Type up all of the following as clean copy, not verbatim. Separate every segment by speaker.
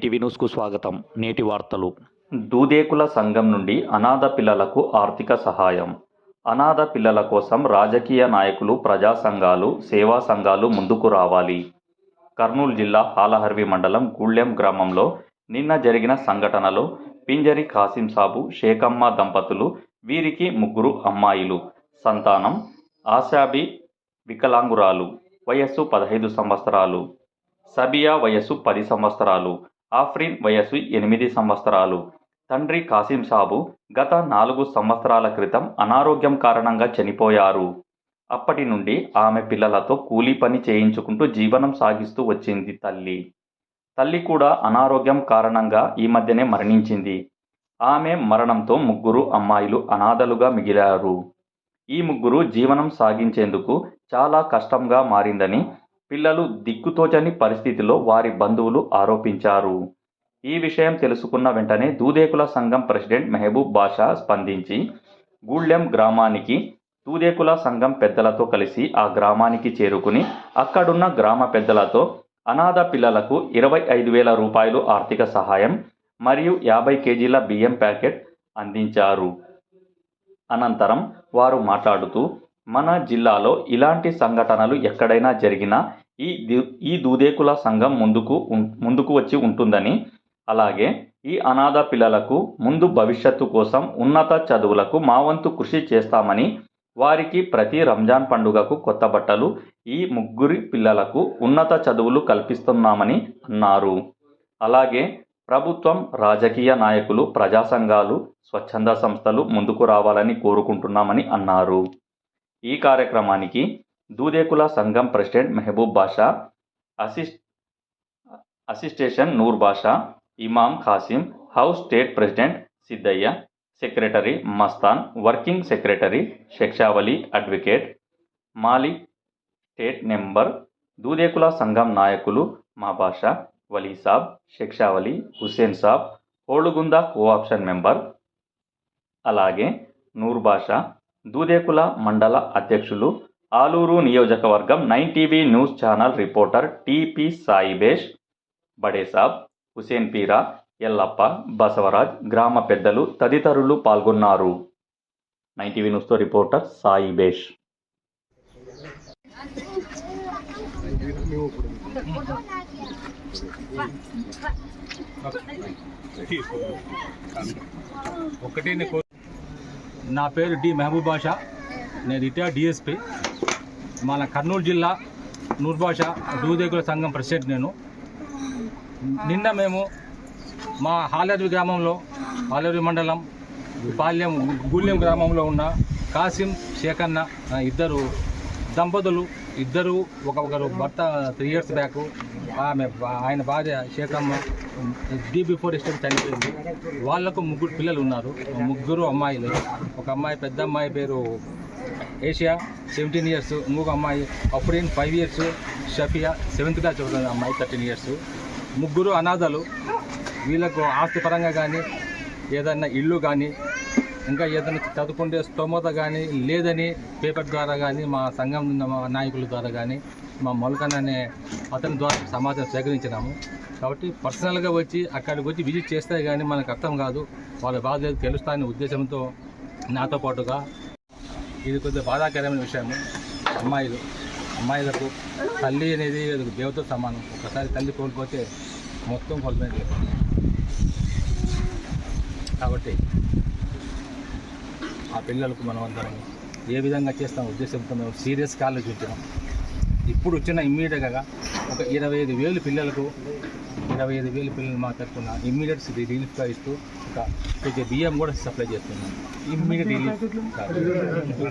Speaker 1: TV న్యూస్కు స్వాగతం. నేటి వార్తలు.
Speaker 2: దూదేకుల సంఘం నుండి అనాథ పిల్లలకు ఆర్థిక సహాయం. అనాథ పిల్లల కోసం రాజకీయ నాయకులు, ప్రజా సంఘాలు, సేవా సంఘాలు ముందుకు రావాలి. కర్నూలు జిల్లా హాలహర్వి మండలం గూళ్ళెం గ్రామంలో నిన్న జరిగిన సంఘటనలో పింజరి కాసిం సాబు, షేకమ్మ దంపతులు, వీరికి 3 అమ్మాయిలు. సంతానం ఆశాబి వికలాంగురాలు, వయస్సు 15 సంవత్సరాలు. సబియా వయస్సు 10 సంవత్సరాలు. ఆఫ్రిన్ వయస్సు 8 సంవత్సరాలు. తండ్రి కాసిం సాబు గత 4 సంవత్సరాల క్రితం అనారోగ్యం కారణంగా చనిపోయారు. అప్పటి నుండి ఆమె పిల్లలతో కూలీ పని చేయించుకుంటూ జీవనం సాగిస్తూ వచ్చింది. తల్లి కూడా అనారోగ్యం కారణంగా ఈ మధ్యనే మరణించింది. ఆమె మరణంతో 3 అమ్మాయిలు అనాథలుగా మిగిలారు. ఈ 3 జీవనం సాగించేందుకు చాలా కష్టంగా మారిందని పిల్లలు దిక్కుతోచని పరిస్థితిలో వారి బంధువులు ఆరోపించారు. ఈ విషయం తెలుసుకున్న వెంటనే దూదేకుల సంఘం ప్రెసిడెంట్ మెహబూబ్ బాషా స్పందించి గూళ్ళెం గ్రామానికి దూదేకుల సంఘం పెద్దలతో కలిసి ఆ గ్రామానికి చేరుకుని అక్కడున్న గ్రామ పెద్దలతో అనాథ పిల్లలకు 25,000 రూపాయలు ఆర్థిక సహాయం మరియు 50 కేజీల బియ్యం ప్యాకెట్ అందించారు. అనంతరం వారు మాట్లాడుతూ, మన జిల్లాలో ఇలాంటి సంఘటనలు ఎక్కడైనా జరిగినా ఈ దూదేకుల సంఘం ముందుకు వచ్చి ఉంటుందని, అలాగే ఈ అనాథ పిల్లలకు ముందు భవిష్యత్తు కోసం ఉన్నత చదువులకు మా వంతు కృషి చేస్తామని, వారికి ప్రతి రంజాన్ పండుగకు కొత్త బట్టలు, ఈ 3 పిల్లలకు ఉన్నత చదువులు కల్పిస్తున్నామని అన్నారు. అలాగే ప్రభుత్వం, రాజకీయ నాయకులు, ప్రజా సంఘాలు, స్వచ్ఛంద సంస్థలు ముందుకు రావాలని కోరుకుంటున్నామని అన్నారు. ఈ కార్యక్రమానికి దూదేకుల సంఘం ప్రెసిడెంట్ మెహబూబ్ బాషా, అసిస్టేషన్ నూర్ బాషా, ఇమాం ఖాసిం, హౌస్ state president Siddaiah, secretary Mastan, working secretary Shaikshavali, advocate Malik, state member Dudekula Sangham నాయకులు మా బాషా, వలీ సాబ్, షేక్షావలి, హుసేన్ సాబ్, హోళుగుంద కోఆప్షన్ మెంబర్, అలాగే నూర్ బాషా, దూదేకుల మండల అధ్యక్షులు, ఆలూరు నియోజకవర్గం 9 TV news channel reporter TP Saibesh, Badesab, Hussain Peera, Yellappa, Basavaraj, గ్రామ పెద్దలు తదితరులు పాల్గొన్నారు. 9 టీవీ న్యూస్తో రిపోర్టర్ సాయిబేష్.
Speaker 3: నా పేరు డి మెహబూబ్ బాషా, నేను రిటైర్డ్ డిఎస్పీ. మన కర్నూలు జిల్లా నూర్ బాషా దూదేకుల సంఘం ప్రెసిడెంట్ నేను. నిన్న మేము మా హాలర్వి గ్రామంలో, హాలర్వి మండలం పాల్యం గూళ్ళెం గ్రామంలో ఉన్న కాసిం, షేకన్న ఇద్దరు దంపతులు, ఒకరు భర్త 3 years బ్యాక్, ఆయన భార్య షేకమ్మ బిఫోర్ ఎస్టేట్ చనిపోయింది. వాళ్లకు 3 పిల్లలు ఉన్నారు, 3 అమ్మాయిలు. ఒక అమ్మాయి, పెద్ద అమ్మాయి పేరు ఏషియా 17 years, ఇంకొక అమ్మాయి Afreen 5 years, Shafia 7th class చదువుతున్న అమ్మాయి 13 years. 3 అనాథలు. వీళ్ళకు ఆస్తి పరంగా కానీ, ఏదైనా ఇల్లు కానీ, ఇంకా ఏదైనా చదువుకుంటే స్తోమత కానీ లేదని పేపర్ ద్వారా కానీ, మా సంఘం నాయకుల ద్వారా కానీ, మా మొలకన్ అనే అతని ద్వారా సమాచారం సేకరించినాము. కాబట్టి పర్సనల్గా వచ్చి అక్కడికి వచ్చి విజిట్ చేస్తే కానీ మనకు అర్థం కాదు, వాళ్ళ బాధ లేదు తెలుస్తాయనే ఉద్దేశంతో నాతో పాటుగా ఇది కొద్దిగా బాధాకరమైన విషయం. అమ్మాయిలకు తల్లి అనేది దేవతో సమానం. ఒకసారి తల్లి కోల్పోతే మొత్తం కోల్పోయింది. కాబట్టి ఆ పిల్లలకు మనం అందరం ఏ విధంగా చేస్తాం ఉద్దేశంతో మేము సీరియస్ కాల్లో చూస్తున్నాం. ఇప్పుడు వచ్చిన ఇమ్మీడియట్గా ఒక 25,000 పిల్లలకు, 25,000 పిల్లలు మా తరఫున ఇమ్మీడియట్ రిలీఫ్గా ఇస్తూ ఒక బియ్యం కూడా సప్లై చేస్తున్నాం. ఇమ్మీడియట్ రిలీఫ్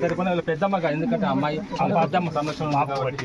Speaker 3: తరఫున పెద్దమ్మగా, ఎందుకంటే అమ్మాయి పెద్దమ్మ సంరక్షణ కాబట్టి